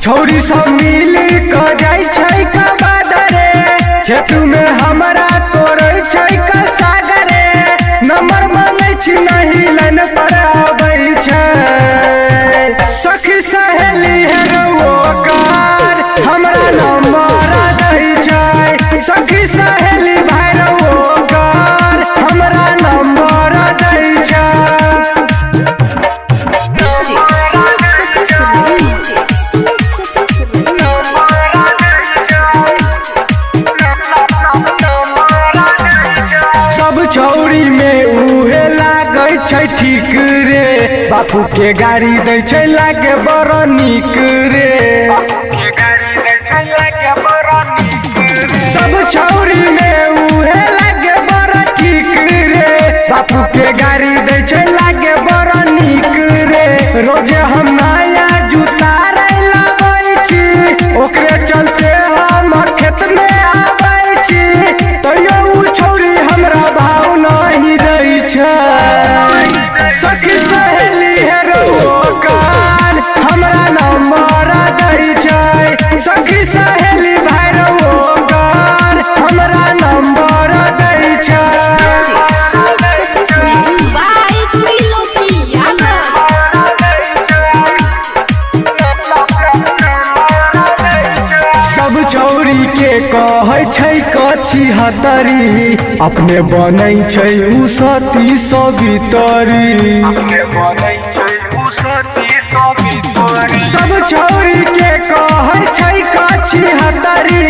छोरी सब मिली क जाई छै का बादरे खेत में हमरा तोड़ै छै का सागरे नंबर मांगै छी नहीं लाइन पर आबै छै सखी सहेली है रउओ कार हमरा नंबर दै छै सखी सहेली भाई रउओ कार हमरा नंबर दै छै। छौरी में उहे लागै छै ठीक रे बापू के गाड़ी दै छै लागे बड़ नीक रे सब छौरी में उहे लागे बड़ ठीक रे बापू के गाड़ी दै छै लागे बड़ नीक रे रोजे हम नया जूता लाबै छी ओकरे चलते हम खेत में आबै छी तैयो उ छौरी हमरा भाव नहीं दै छै सखी सहेली है रउओ कार हमरा नंबर दै छै सखी सहेली भाई रउओ कार हमरा नंबर दै छै। सब छौरी के कहै छै कछी हतरी अपने बनै छै उ सती सवितरी सब छौरी के कहै छै कछी हतरी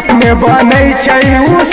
अपने बनै छै उ